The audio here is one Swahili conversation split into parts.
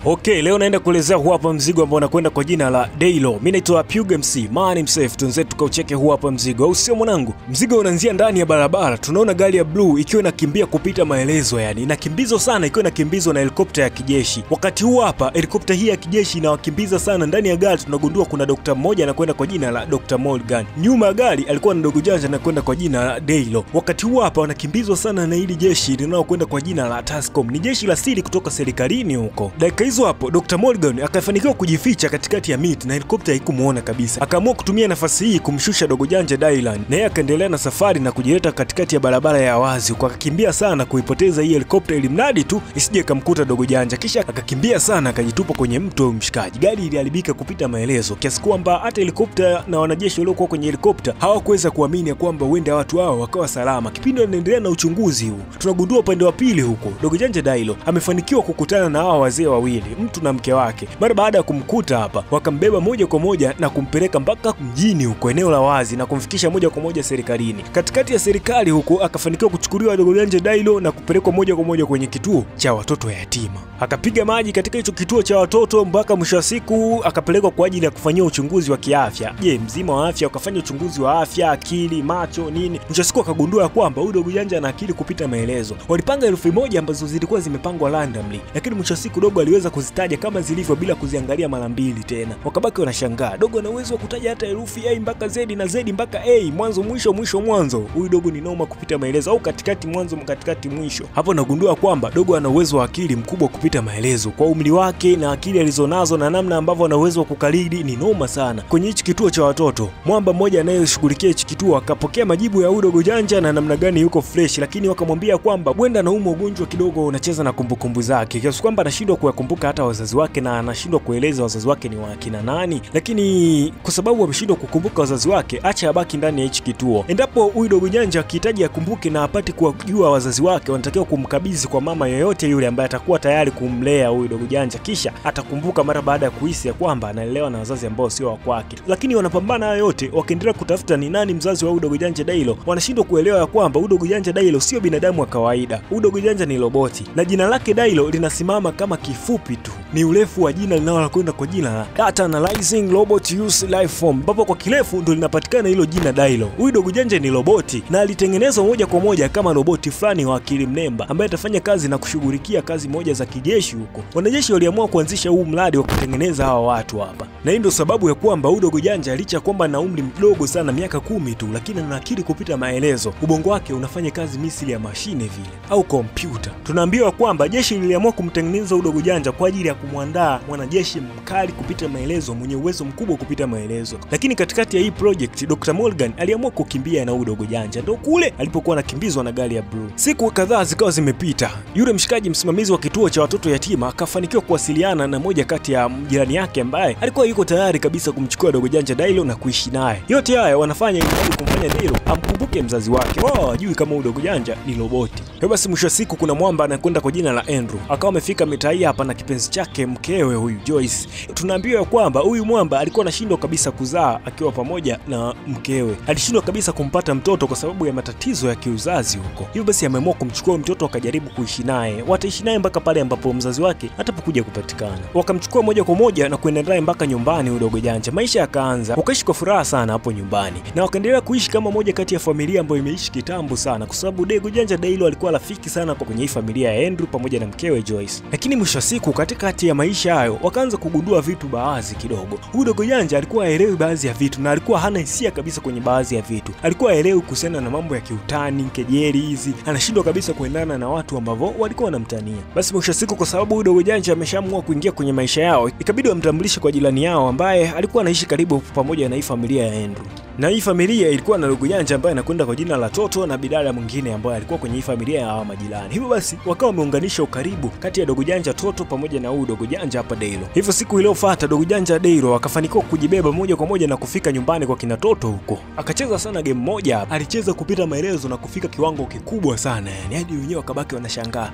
Okay, leo naenda kuelezea huu hapa mzigo ambao unakwenda kwa jina la Daylo. Mimi naitwa Puge MC, man himself. Tunze tukaucheke huu hapa mzigo. Au sio mwanangu? Mzigo unaanzia ndani ya barabara. Tunaona gari ya blue ikiwa inakimbia kupita maelezo, yani inakimbizwa sana, ikiwa inakimbizwa na helikopta ya kijeshi. Wakati huu hapa helikopta hii ya kijeshi inawakimbiza sana. Ndani ya gari tunagundua kuna dokta mmoja anakwenda kwa jina la Dr. Morgan. Nyuma ya gari alikuwa na dogo janja anakwenda kwa jina la Daylo. Wakati huu hapa wanakimbizwa sana na hili jeshi linalokwenda kwa jina la Tascom. Ni jeshi la siri kutoka serikalini huko. Hizo hapo Dr. Morgan akafanikiwa kujificha katikati ya miti na helikopta haikumuona kabisa. Akaamua kutumia nafasi hii kumshusha dogo janja Dylan. Na yeye akaendelea na safari na kujileta katikati ya barabara ya wazi. Kwa akakimbia sana kuipoteza hii helikopta ili mradi tu isije kumkuta dogo janja. Kisha akakimbia sana akajitupa kwenye mto mshikaji. Gari iliharibika kupita maelezo kiasi kwamba hata helikopta na wanajeshi waliokuwa kwenye helikopta hawakuweza kuamini kwamba huenda watu hao wakawa salama. Kipindi wanaendelea na uchunguzi huu, tunagundua upande wa pili huko dogo janja Daylo amefanikiwa kukutana na hao wazee wawili, mtu na mke wake. Mara baada ya kumkuta hapa, wakambeba moja kwa moja na kumpeleka mpaka mjini huko eneo la wazi na kumfikisha moja kwa moja serikalini. Katikati ya serikali huko akafanikiwa kuchukuliwa dogo janja Daylo na kupelekwa moja kwa moja kwenye kituo cha watoto yatima. Akapiga maji katika hicho kituo cha watoto mpaka mwisho wa siku akapelekwa kwa ajili ya kufanyia uchunguzi wa kiafya. Je, mzima wa afya, akafanya uchunguzi wa afya, akili, macho, nini. Mwisho wa siku akagundua kwamba huyu dogo janja ana akili kupita maelezo. Walipanga 1000 ambazo zilikuwa zimepangwa randomly, lakini mwisho wa siku dogo aliweza kuzitaja kama zilivyo bila kuziangalia mara mbili tena. Wakabaki wanashangaa, dogo ana uwezo wa kutaja hata herufi A mpaka Z na Z mpaka A, mwanzo mwisho mwisho mwanzo. Huyu dogo ni noma kupita maelezo, au katikati mwanzo katikati mwisho. Hapo nagundua kwamba dogo ana uwezo wa akili mkubwa kupita maelezo. Kwa umri wake na akili alizonazo na namna ambavyo ana uwezo wa kukalidi ni noma sana. Kwenye hichi kituo cha watoto, mwamba mmoja anayeshughulikia hichi kituo akapokea majibu ya huyu dogo janja na namna gani yuko fresh, lakini wakamwambia kwamba huenda anaumwa ugonjwa kidogo unacheza na kumbukumbu zake, kiasi kwamba anashindwa kuyakumbuka hata wazazi wake na anashindwa kueleza wazazi wake ni wakina nani. Lakini kwa sababu ameshindwa kukumbuka wazazi wake, acha abaki ndani ya hichi kituo. Endapo huyu dogo janja akihitaji akumbuke na apate kujua wazazi wake, wanatakiwa kumkabidhi kwa mama yoyote yule ambaye atakuwa tayari kumlea huyu dogo janja, kisha atakumbuka mara baada ya kuhisi ya kwamba analelewa na wazazi ambao sio wa kwake. Lakini wanapambana hayo yote wakiendelea kutafuta ni nani mzazi wa huyu dogo janja Daylo. Wanashindwa kuelewa ya kwamba huyu dogo janja Daylo sio binadamu wa kawaida. Huyu dogo janja ni roboti na jina lake Daylo linasimama kama kifupi tu, ni urefu wa jina linalokwenda kwa jina la Data Analyzing Robot Use Life Form, ambapo kwa kirefu ndio linapatikana hilo jina Daylo. Huyu dogo janja ni roboti na alitengenezwa moja kwa moja kama roboti fulani wa akili mnemba ambaye atafanya kazi na kushughulikia kazi moja za kijeshi huko. Wanajeshi waliamua kuanzisha huu mradi wa kutengeneza hawa watu hapa, na hii ndio sababu ya kwamba huyu dogo janja licha kwamba na umri mdogo sana, miaka 10 tu, lakini ana akili kupita maelezo. Ubongo wake unafanya kazi misili ya mashine vile au kompyuta. Tunaambiwa kwamba jeshi liliamua kumtengeneza huyu dogo janja kwa ajili ya kumwandaa mwanajeshi mkali kupita maelezo, mwenye uwezo mkubwa kupita maelezo. Lakini katikati ya hii project Dr. Morgan aliamua kukimbia na huyu dogo janja, ndio kule alipokuwa anakimbizwa na gari ya blue. Siku kadhaa zikawa zimepita. Yule mshikaji msimamizi wa kituo cha watoto yatima akafanikiwa kuwasiliana na moja kati ya jirani yake ambaye alikuwa yuko tayari kabisa kumchukua dogo janja Daylo na kuishi naye. Yote haya wanafanya ili kumfanya Daylo amkumbuke mzazi wake. Wao hajui kama huyu dogo janja ni roboti. Basi mwisho wa siku kuna mwamba anakwenda kwa jina la Andrew. Akawa amefika mitaa hapa na kipenzi chake mkewe huyu Joyce. Tunaambiwa kwamba huyu mwamba alikuwa anashindwa kabisa kuzaa akiwa pamoja na mkewe. Alishindwa kabisa kumpata mtoto kwa sababu ya matatizo ya kiuzazi huko. Hivyo basi ameamua kumchukua mtoto akajaribu kuishi naye. Wataishi naye mpaka pale ambapo mzazi wake atapokuja kupatikana. Wakamchukua moja kwa moja na kuenda naye mpaka nyumbani huyu dogo janja. Maisha yakaanza. Wakaishi kwa furaha sana hapo nyumbani. Na wakaendelea kuishi kama moja kati ya familia ambayo imeishi kitambo sana, kwa sababu dogo janja Daylo alikuwa rafiki sana kwa kwenye familia ya Andrew pamoja na mkewe Joyce. Lakini mwisho wa siku katikati ya maisha hayo wakaanza kugundua vitu baadhi kidogo. Huyu dogo janja alikuwa haelewi baadhi ya vitu na alikuwa hana hisia kabisa kwenye baadhi ya vitu. Alikuwa haelewi kuhusiana na mambo ya kiutani, kejeli hizi. Anashindwa kabisa kuendana na watu ambao walikuwa wanamtania. Basi mwisho wa siku kwa sababu huyu dogo janja ameshaamua kuingia kwenye maisha yao, ikabidi wamtambulishe kwa jirani yao ambaye alikuwa anaishi karibu pamoja na hii familia ya Andrew. Na hii familia ilikuwa na dogo janja ambaye anakwenda kwa jina la Toto na bidada mwingine ambaye alikuwa kwenye hii familia ya hawa majirani. Hivyo basi wakawa wameunganisha ukaribu kati ya dogo janja Toto pamoja na huyu dogo janja hapa Daylo. Hivyo siku iliyofuata dogo janja Daylo akafanikiwa kujibeba moja kwa moja na kufika nyumbani kwa kina Toto huko. Akacheza sana game moja, alicheza kupita maelezo na kufika kiwango kikubwa sana, yani hadi wenyewe wakabaki wanashangaa.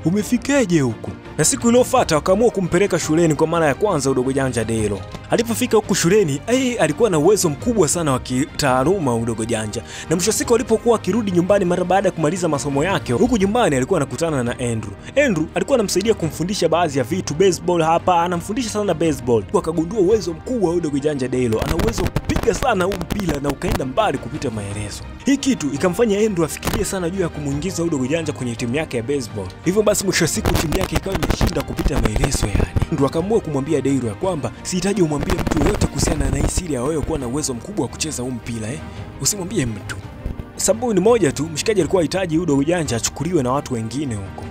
Umefikaje huku? Na siku iliyofuata wakaamua kumpeleka shuleni kwa mara ya kwanza dogo janja Daylo. Alipofika huku shuleni, alikuwa na uwezo mkubwa sana wa kitaaluma udogo janja. Na mwisho siku alipokuwa akirudi nyumbani mara baada ya kumaliza masomo yake, huku nyumbani alikuwa anakutana na Andrew. Andrew alikuwa anamsaidia kumfundisha baadhi ya vitu, baseball hapa, anamfundisha sana baseball. Akagundua uwezo mkubwa wa udogo janja Daylo. Ana uwezo wa kupiga sana huu mpira na ukaenda mbali kupita maelezo. Hii kitu ikamfanya Andrew afikirie sana juu ya kumuingiza udogo janja kwenye timu yake ya baseball. Hivyo basi mwisho siku timu yake ikawa imeshinda kupita maelezo yani. Andrew akaamua kumwambia Daylo ya kwamba sihitaji umwambie mtu yoyote kuhusiana na hii siri ya wewe kuwa na uwezo mkubwa wa kucheza huu mpira Usimwambie mtu. Sababu ni moja tu, mshikaji alikuwa anahitaji udogo janja achukuliwe na watu wengine huko.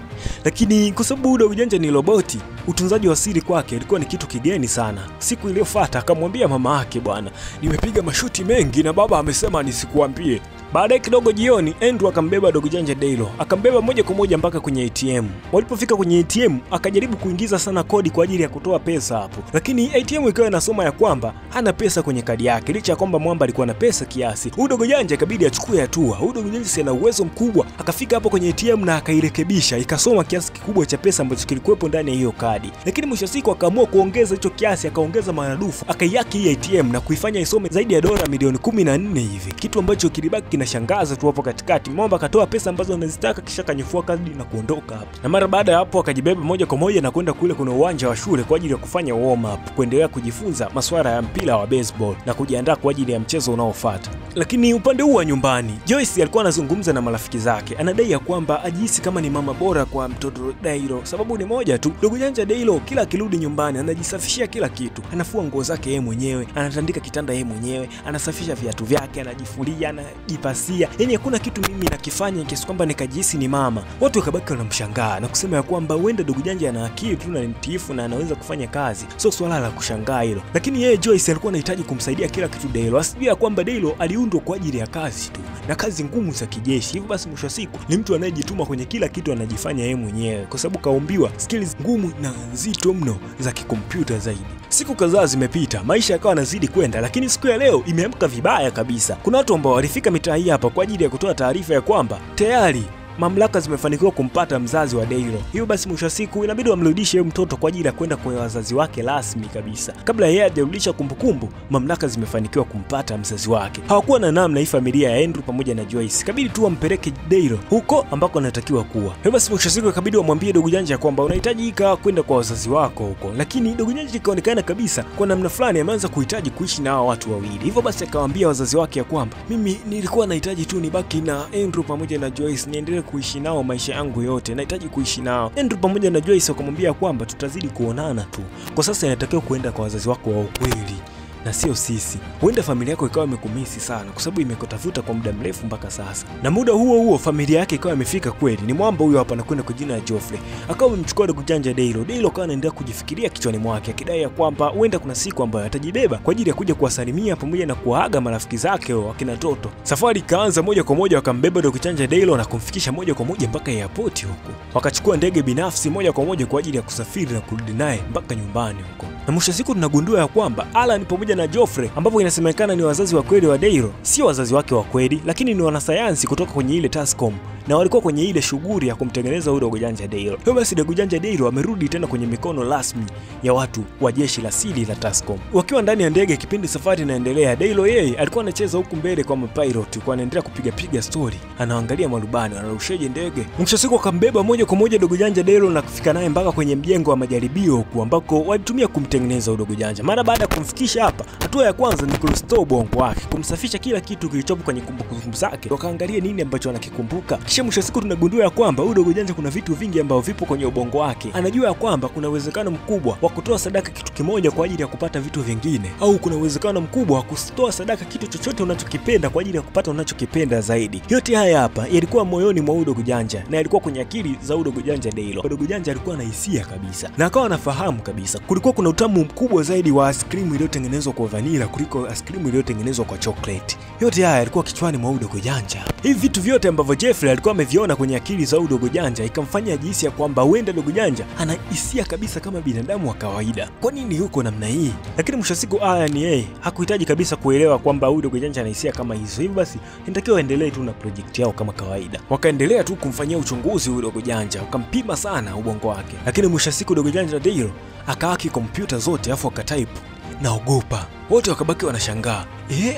Lakini kwa sababu udogo janja ni roboti, utunzaji wa siri kwake ilikuwa ni kitu kigeni sana. Siku iliyofuata akamwambia mama yake, bwana, nimepiga mashuti mengi na baba amesema nisikuambie. Baadaye kidogo jioni, Andrew akambeba dogo janja Daylo, akambeba moja kwa moja mpaka kwenye ATM. Walipofika kwenye ATM, akajaribu kuingiza sana kodi kwa ajili ya kutoa pesa hapo. Lakini ATM ikawa inasoma ya kwamba hana pesa kwenye kadi yake, licha ya kwamba mwamba alikuwa na pesa kiasi. Dogo janja ikabidi achukue hatua. Dogo janja ana uwezo mkubwa, akafika hapo kwenye ATM na akairekebisha, ikasoma kiasi kikubwa cha pesa ambacho kilikuwepo ndani ya hiyo kadi. Lakini mwisho siku akaamua kuongeza hicho kiasi, akaongeza maradufu, akaiyaki hii ATM na kuifanya isome zaidi ya dola milioni 14 hivi. Kitu ambacho kilibaki shangaza tu hapo katikati. Mwamba akatoa pesa ambazo anazitaka kisha kanyefua kadi na kuondoka hapo. Na mara baada ya hapo akajibeba moja kwa moja na kwenda kule kuna uwanja wa shule kwa ajili ya kufanya warm up, kuendelea kujifunza masuala ya mpira wa baseball na kujiandaa kwa ajili ya mchezo unaofuata. Lakini upande huu wa nyumbani, Joyce alikuwa anazungumza na marafiki zake. Anadai ya kwamba ajihisi kama ni mama bora kwa mtoto Daylo. Sababu ni moja tu, dogo janja Daylo kila akirudi nyumbani anajisafishia kila kitu. Anafua nguo zake yeye mwenyewe, anatandika kitanda yeye mwenyewe, anasafisha viatu vyake, anajifulia, anajipasia. Yaani hakuna kitu mimi nakifanya kiasi kwamba nikajihisi ni mama. Watu wakabaki wanamshangaa na kusema ya kwamba huenda dogo janja ana akili tu na ni mtiifu na anaweza kufanya kazi. Sio swala la kushangaa hilo. Lakini yeye Joyce alikuwa anahitaji kumsaidia kila kitu Daylo. Asijue ya kwamba Daylo aliundwa kwa ajili ya kazi tu na kazi ngumu za kijeshi. Hivyo basi mwisho siku ni mtu anayejituma kwenye kila kitu anajifanya yeye mwenyewe kwa sababu kaumbiwa skills ngumu na nzito mno za kikompyuta zaidi. Siku kadhaa zimepita, maisha yakawa yanazidi kwenda, lakini siku ya leo imeamka vibaya kabisa. Kuna watu ambao walifika mitaa hii hapa kwa ajili ya kutoa taarifa ya kwamba tayari mamlaka zimefanikiwa kumpata mzazi wa Daylo. Hiyo basi mwisho siku inabidi wamrudishe mtoto kwa ajili ya kwenda kwa wazazi wake rasmi kabisa. Kabla yeye hajarudisha kumbukumbu, mamlaka zimefanikiwa kumpata mzazi wake. Hawakuwa na namna hii familia ya Andrew pamoja na Joyce. Kabidi tu wampeleke Daylo huko ambako anatakiwa kuwa. Hiyo basi mwisho siku ikabidi wamwambie dogo janja kwamba unahitajika kwenda kwa wazazi wako huko. Lakini dogo janja ikaonekana kabisa kwa namna fulani ameanza kuhitaji kuishi na hao watu wawili. Hivyo basi akawaambia wazazi wake ya kwamba mimi nilikuwa nahitaji tu nibaki na Andrew pamoja na Joyce, niendelee kuishi nao maisha yangu yote, nahitaji kuishi nao. Andrew pamoja na Joyce wakamwambia kwamba tutazidi kuonana tu. Kwa sasa inatakiwa kuenda kwa wazazi wako wa ukweli na sio sisi. Huenda familia yako ikawa imekumisi sana kwa sababu imekutafuta kwa muda mrefu mpaka sasa. Na muda huo huo familia yake ikawa imefika kweli. Ni mwamba huyo hapa anakwenda kwa jina la Geoffrey. Akawa amemchukua dogo janja Daylo. Daylo akawa anaendelea kujifikiria kichwani mwake akidai ya kwamba huenda kuna siku ambayo atajibeba kwa ajili ya kuja kuwasalimia pamoja na kuaga marafiki zake wakina Toto. Safari ikaanza moja kwa moja, wakambeba dogo janja Daylo na kumfikisha moja kwa moja mpaka airport huko. Wakachukua ndege binafsi moja kwa moja kwa ajili ya kusafiri na kurudi naye mpaka nyumbani huko. Na mwisho siku tunagundua ya kwamba Alan pamoja na Geoffrey ambapo inasemekana ni wazazi wa kweli wa Daylo, sio wazazi wake wa kweli, lakini ni wanasayansi kutoka kwenye ile Tascom na walikuwa kwenye ile shughuli ya kumtengeneza huyo dogo janja Daylo. Hivyo basi dogo janja Daylo amerudi tena kwenye mikono rasmi ya watu wa jeshi la siri la Tascom. Wakiwa ndani ya ndege kipindi safari inaendelea, Daylo yeye alikuwa anacheza huku mbele kwa pilot, kwa anaendelea kupiga story, anaangalia marubani wanarushaje ndege. Mwisho siku akambeba moja kwa moja dogo janja Daylo na kufika naye mpaka kwenye mjengo wa majaribio huko ambako walitumia kumtengeneza huyo dogo janja. Mara baada ya kumfikisha hapa, hatua ya kwanza ni kurestore ubongo wake, kumsafisha kila kitu kilichopo kwenye kumbukumbu zake, wakaangalia nini ambacho anakikumbuka. Kisha mwisho siku tunagundua ya kwamba huyo dogo janja kuna vitu vingi ambavyo vipo kwenye ubongo wake. Anajua ya kwamba kuna uwezekano mkubwa wa kutoa sadaka kitu kimoja kwa ajili ya kupata vitu vingine, au kuna uwezekano mkubwa wa kutoa sadaka kitu chochote unachokipenda kwa ajili ya kupata unachokipenda zaidi. Yote haya hapa yalikuwa moyoni mwa huyo dogo janja na yalikuwa kwenye akili za huyo dogo janja Daylo. Dogo janja alikuwa na hisia kabisa na akawa anafahamu kabisa kulikuwa kuna utamu mkubwa zaidi wa ice cream iliyotengenezwa kwa vanilla kuliko ice cream iliyotengenezwa kwa chocolate. Yote haya yalikuwa kichwani mwa huyo dogo janja. Hivi vitu vyote ambavyo Geoffrey alikuwa ameviona kwenye akili za huyo dogo janja ikamfanya ajihisi ya kwamba huenda dogo janja ana hisia kabisa kama binadamu wa kawaida. Kwa nini yuko namna hii? Lakini mwisho siku ni yeye hakuhitaji kabisa kuelewa kwamba huyo dogo janja ana hisia kama hizo. Hivi basi inatakiwa endelee tu na project yao kama kawaida. Wakaendelea tu kumfanyia uchunguzi huyo dogo janja, wakampima sana ubongo wake. Lakini mwisho siku dogo janja Daylo akaaki kompyuta zote afu akatype naogopa. Wote wakabaki wanashangaa,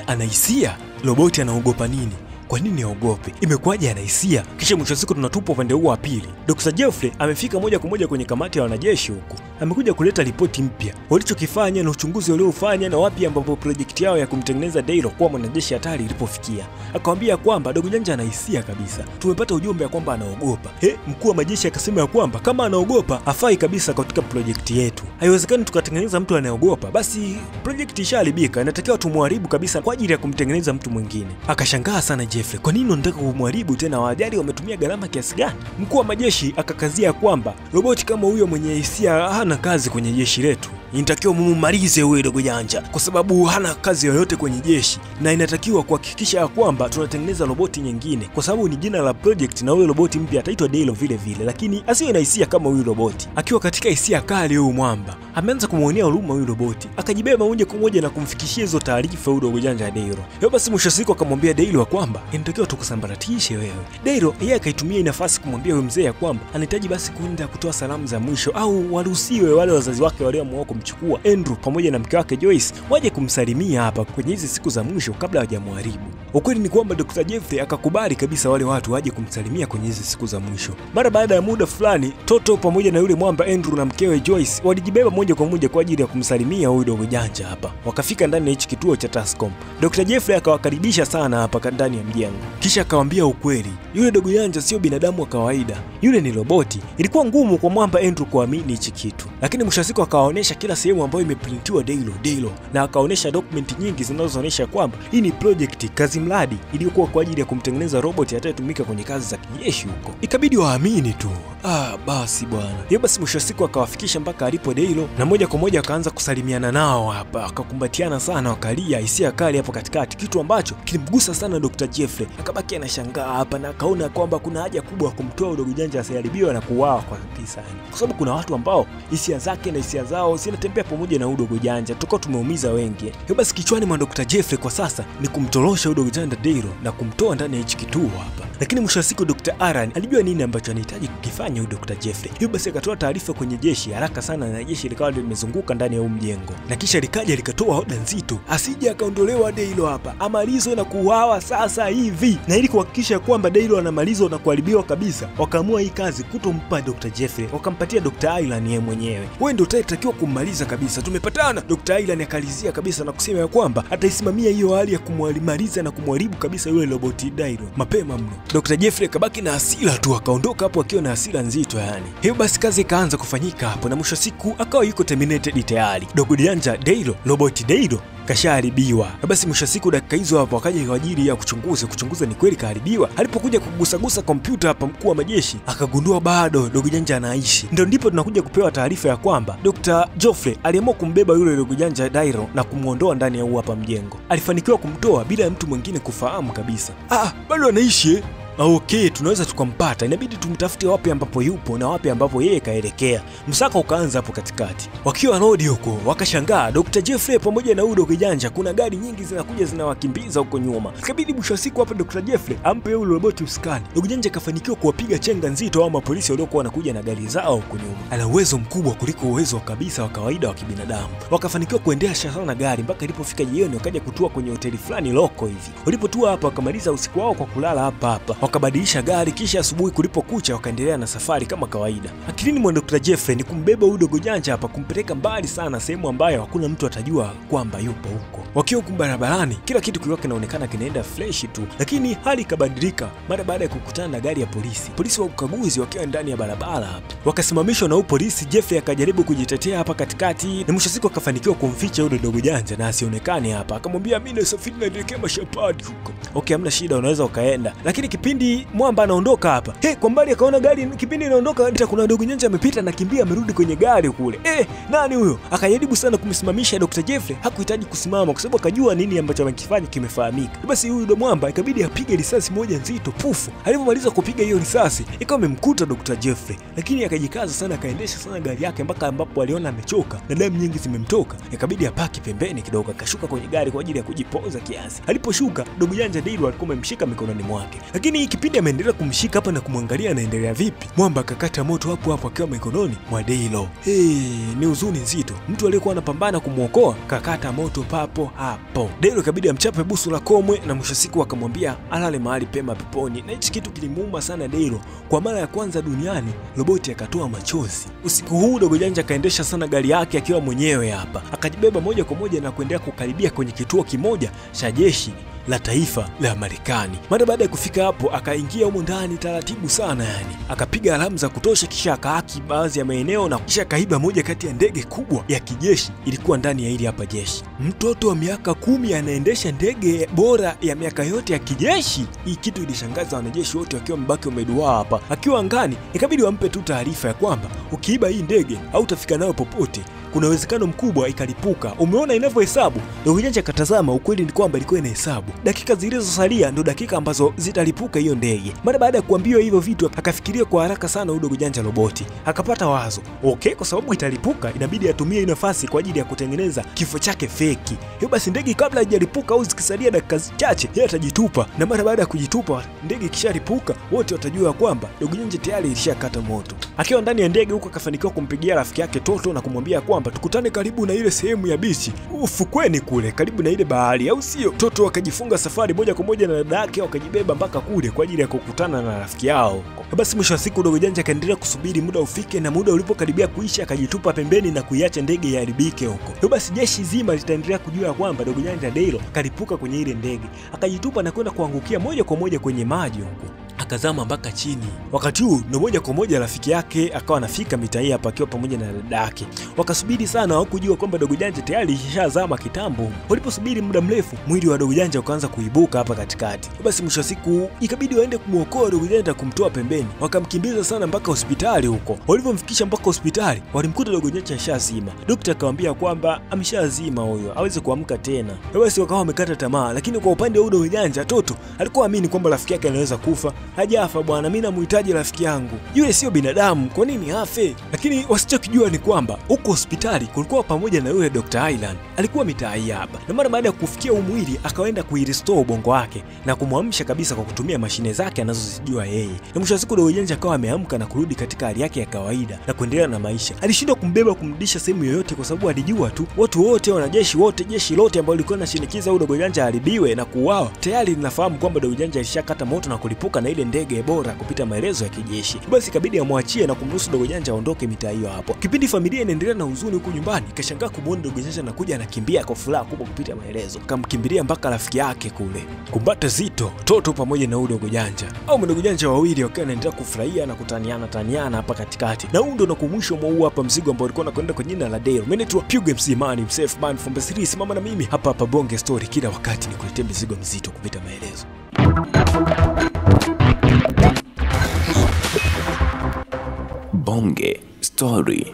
ana hisia? Roboti anaogopa nini? Kwa nini aogope? Imekuwaje ana hisia? Kisha mwisho siku tunatupa upande huu wa pili. Dr. Jeffrey amefika moja kwa moja kwenye kamati ya wanajeshi huko. Amekuja kuleta ripoti mpya. Walichokifanya na uchunguzi waliofanya na wapi ambapo project yao ya kumtengeneza Daylo kuwa mwanajeshi hatari ilipofikia. Akamwambia kwamba Dogo Janja ana hisia kabisa. Tumepata ujumbe ya kwamba anaogopa. Mkuu wa majeshi akasema ya kwamba kama anaogopa hafai kabisa katika project yetu. Haiwezekani tukatengeneza mtu anayeogopa. Basi project ishaharibika, inatakiwa tumharibu kabisa kwa ajili ya kumtengeneza mtu mwingine. Akashangaa sana Jeffrey, kwa nini unataka kumharibu tena? Wajari wametumia gharama kiasi gani? Mkuu wa majeshi akakazia kwamba roboti kama huyo mwenye hisia hana kazi kwenye jeshi letu. Inatakiwa mumalize huyo Dogo Janja kwa sababu hana kazi yoyote kwenye jeshi, na inatakiwa kuhakikisha kwamba tunatengeneza roboti nyingine kwa sababu ni jina la project, na huyo roboti mpya ataitwa Daylo vile vile, lakini asiwe na hisia kama huyo roboti. Akiwa katika hisia kali, huyo mwamba ameanza kumuonea huruma huyo roboti, akajibeba moja kwa moja na kumfikishia hizo taarifa huyo Dogo Janja Daylo. Hiyo basi mwisho siku akamwambia Daylo kwamba inatakiwa tukusambaratishe wewe. Daylo yeye akaitumia nafasi kumwambia huyo mzee kwamba anahitaji basi kwenda kutoa salamu za mwisho, au waruhusiwe wale wazazi wake walioamua kumchukua Andrew pamoja na mke wake Joyce waje kumsalimia hapa kwenye hizi siku za mwisho kabla hajamharibu. Ukweli ni kwamba Dr. Jeffrey akakubali kabisa wale watu waje kumsalimia kwenye hizi siku za mwisho. Mara baada ya muda fulani, Toto pamoja na yule mwamba Andrew na mkewe Joyce walijibeba moja kwa moja kwa ajili ya kumsalimia huyu Dogo Janja hapa. Wakafika ndani ya hichi kituo cha Tascom. Dr. Jeffrey akawakaribisha sana hapa ndani ya mjengo. Kisha akawaambia ukweli, yule Dogo Janja sio binadamu wa kawaida, yule ni roboti. Ilikuwa ngumu kwa mwamba Andrew kuamini hichi kitu, lakini mwisho siku akawaonesha kila sehemu ambayo imeprintiwa Daylo, na akaonesha document nyingi zinazoonyesha kwamba hii ni project, kazi mradi iliyokuwa kwa ajili ya kumtengeneza roboti atayetumika kwenye kazi za kijeshi huko. Ikabidi waamini tu. Basi bwana. Hiyo basi mwisho siku akawafikisha mpaka alipo Daylo, na moja kwa moja akaanza kusalimiana nao hapa, akakumbatiana sana, wakalia hisia kali hapo katikati, kitu ambacho kilimgusa sana Dr. Jeffrey. Akabaki anashangaa hapa na akaona kwamba kuna haja kubwa kumtoa Dogo Janja asiharibiwe na kuuawa kwa kabisa, kwa sababu kuna watu ambao hisia zake na hisia zao zinatembea pamoja na Dogo Janja, tukao tumeumiza wengi. Hiyo basi kichwani mwa Dr. Jeffrey kwa sasa ni kumtorosha Dogo Janja Daylo na kumtoa ndani ya hichi kituo hapa. Lakini mwisho wa siku Dr. Aran alijua nini ambacho anahitaji kukifanya huyu Dr. Jeffrey. Hiyo basi akatoa taarifa kwenye jeshi haraka sana, na jeshi likawa limezunguka ndani ya mjengo, na kisha likaja likatoa oda nzito asije akaondolewa Daylo hapa, amalizwe na kuuawa sasa hivi. Na ili kuhakikisha kwamba Daylo anamalizwa na kuharibiwa kabisa, wakaamua hii kazi kutompa Dr. Jeffrey, wakampatia Dr. Aran yeye mwenyewe. Wewe ndio utatakiwa kummaliza kabisa, tumepatana. Dr. Aran akalizia kabisa na kusema ya kwamba ataisimamia hiyo hali ya kumwalimaliza na kumharibu kabisa yule roboti Daylo mapema mno. Dr. Jeffrey kabaki na hasira tu, akaondoka hapo akiwa na hasira nzito yani. Hiyo basi kazi ikaanza kufanyika hapo, na mwisho siku akawa yuko terminated tayari. Dogo Janja Daylo, roboti Daylo kashaharibiwa. Basi mwisho siku dakika hizo hapo akaja kwa ajili ya kuchunguza ni kweli kaharibiwa. Alipokuja kugusagusa kompyuta hapa, mkuu wa majeshi akagundua bado Dogo Janja anaishi. Ndio ndipo tunakuja kupewa taarifa ya kwamba Dr. Jeffrey aliamua kumbeba yule Dogo Janja Daylo na kumuondoa ndani ya hapa mjengo. Alifanikiwa kumtoa bila ya mtu mwingine kufahamu kabisa. Bado anaishi. Okay, tunaweza tukampata. Inabidi tumtafute wapi ambapo yupo na wapi ambapo yeye kaelekea. Msaka ukaanza hapo katikati. Wakiwa road huko, wakashangaa Dr. Jeffrey pamoja na Dogo Janja kuna gari nyingi zinakuja zinawakimbiza huko nyuma. Ikabidi mwisho wa siku hapa Dr. Jeffrey ampe yule roboti uskani. Dogo Janja kafanikiwa kuwapiga chenga nzito ama polisi waliokuwa wanakuja na gari zao huko nyuma. Ana uwezo mkubwa kuliko uwezo kabisa wa kawaida wa kibinadamu. Wakafanikiwa kuendesha sana gari mpaka ilipofika jioni, wakaja kutua kwenye hoteli fulani loko hivi. Walipotua hapa wakamaliza usiku wao kwa kulala hapa. Wakabadilisha gari, kisha asubuhi kulipokucha wakaendelea na safari kama kawaida. Akilini mwa Dr. Jeffrey ni kumbeba huyu Dogo Janja hapa, kumpeleka mbali sana, sehemu ambayo hakuna mtu atajua kwamba yupo huko. Wakiwa huko barabarani, kila kitu kilikuwa kinaonekana kinaenda fresh tu, lakini hali ikabadilika mara baada ya kukutana na gari ya polisi. Polisi wa ukaguzi wakiwa ndani ya barabara hapa, wakasimamishwa na huyu polisi. Jeffrey akajaribu kujitetea hapa katikati, na mwisho siku akafanikiwa kumficha yule Dogo Janja na asionekane hapa. Akamwambia mimi nasafiri naelekea Mashapadi huko. Okay, hamna shida, unaweza ukaenda. Lakini kipindi mwamba anaondoka hapa, kwa mbali akaona gari, kipindi inaondoka kuna Dogo Janja amepita na kimbia amerudi kwenye gari kule. Nani huyo? Akajaribu sana kumsimamisha Dr. Jeffrey, hakuhitaji kusimama kwa sababu akajua nini ambacho amekifanya kimefahamika. Basi huyu mwamba ikabidi apige risasi moja nzito pufu. Alipomaliza kupiga hiyo risasi, ikawa imemkuta Dr. Jeffrey, lakini akajikaza sana, akaendesha sana gari yake mpaka ambapo aliona amechoka na damu nyingi zimemtoka. Ikabidi apaki pembeni kidogo, akashuka kwenye gari kwa ajili ya kujipoza kiasi. Aliposhuka, Dogo Janja Daylo alikuwa amemshika mikononi mwake. Lakini Lakini kipindi ameendelea kumshika hapa na kumwangalia anaendelea vipi, mwamba akakata moto hapo hapo akiwa mikononi mwa Daylo. Ni huzuni nzito. Mtu aliyekuwa anapambana kumuokoa kakata moto papo hapo. Daylo kabidi amchape busu la komwe na mwisho siku akamwambia alale mahali pema peponi. Na hichi kitu kilimuuma sana Daylo. Kwa mara ya kwanza duniani roboti akatoa machozi. Usiku huu Dogo Janja akaendesha sana gari yake akiwa mwenyewe hapa. Akajibeba moja kwa moja na kuendelea kukaribia kwenye kituo kimoja cha jeshi la taifa la Marekani. Mara baada ya kufika hapo akaingia humo ndani taratibu sana akapiga alamu za kutosha, kisha akahaki baadhi ya maeneo na kisha akaiba moja kati ya ndege kubwa ya kijeshi ilikuwa ndani ya hili hapa jeshi. Mtoto wa miaka 10 anaendesha ndege bora ya miaka yote ya kijeshi. Hii kitu ilishangaza wanajeshi wote wakiwa mbaki wameduaa hapa. Akiwa angani ikabidi wampe tu taarifa ya kwamba ukiiba hii ndege hautafika nayo popote, kuna uwezekano mkubwa ikalipuka. Umeona inavyohesabu? Dogo Janja akatazama, ukweli ni kwamba ilikuwa inahesabu dakika zilizosalia ndo dakika ambazo zitalipuka hiyo ndege. Mara baada ya kuambiwa hivyo vitu akafikiria kwa haraka sana Dogo Janja roboti. Akapata wazo, kwa sababu italipuka inabidi atumie nafasi kwa ajili ya kutengeneza kifo chake feki. Hiyo basi ndege kabla haijalipuka au zikisalia dakika chache yeye atajitupa, na mara baada ya kujitupa ndege kishalipuka wote watajua kwamba Dogo Janja tayari ilishakata moto. Akiwa ndani ya ndege huko akafanikiwa kumpigia rafiki yake Toto na kumwambia kwamba tukutane karibu na ile sehemu ya bichi ufukweni kule karibu na ile bahari, au sio? Toto akajifunga safari moja kwa moja na dada yake wakajibeba mpaka kule kwa ajili ya kukutana na rafiki yao. Basi mwisho wa siku Dogo Janja akaendelea kusubiri muda ufike, na muda ulipokaribia kuisha akajitupa pembeni na kuiacha ndege iharibike huko. Basi jeshi zima litaendelea kujua kwamba Dogo Janja Daylo kalipuka kwenye ile ndege, akajitupa na kwenda kuangukia moja kwa moja kwenye maji huko. Akazama mpaka chini. Wakati huu ndo moja kwa moja rafiki yake akawa anafika mitaa hii hapa akiwa pamoja na dada yake. Wakasubiri sana, hawakujua kwamba Dogo Janja tayari ishazama kitambo. Waliposubiri muda mrefu, mwili wa Dogo Janja ukaanza kuibuka hapa katikati. Basi mwisho siku ikabidi waende kumuokoa Dogo Janja, kumtoa pembeni. Wakamkimbiza sana mpaka hospitali huko. Walipomfikisha mpaka hospitali, walimkuta Dogo Janja ashazima. Daktari akamwambia kwamba ameshazima huyo, hawezi kuamka tena. Basi wakawa wamekata tamaa, lakini kwa upande wa Dogo Janja Toto alikuwa amini kwamba rafiki yake anaweza kufa. Hajafa bwana, mimi namhitaji rafiki yangu. Yule sio binadamu, kwa nini afe? Lakini wasichokijua ni kwamba huko hospitali kulikuwa pamoja na yule Dr. Island. Alikuwa mitaa hii hapa. Na mara baada ya kufikia umwili akaenda kuirestore ubongo wake na kumwamsha kabisa kwa kutumia mashine zake anazozijua yeye. Na mwisho wa siku Dogo Janja akawa ameamka na kurudi katika hali yake ya kawaida na kuendelea na maisha. Alishindwa kumbeba kumrudisha sehemu yoyote kwa sababu alijua tu watu wote, wanajeshi wote, jeshi lote ambao lilikuwa linashinikiza huyo Dogo Janja haribiwe na kuuawa tayari linafahamu kwamba Dogo Janja alishakata moto na kulipuka na ile ndege bora kupita maelezo ya kijeshi. Basi ikabidi amwachie na kumruhusu Dogo Janja aondoke mitaa hiyo hapo. Kipindi familia inaendelea na huzuni huko nyumbani, kashangaa kumuona Dogo Janja anakuja anakimbia kwa furaha kubwa kupita maelezo. Kamkimbilia mpaka rafiki yake kule. Kumbata zito, Toto pamoja na huyo Dogo Janja. Au Dogo Janja wawili wakiwa wanaendelea kufurahia na kutaniana hapa katikati. Na huu ndo nakumwisho mwa hapa mzigo ambao ulikuwa unakwenda kwa jina la Daylo. Mimi naitwa Puge MC Man himself, man from the series. Simama na mimi hapa Bonge Story kila wakati nikuletee mizigo mzito kupita maelezo. Bonge Story.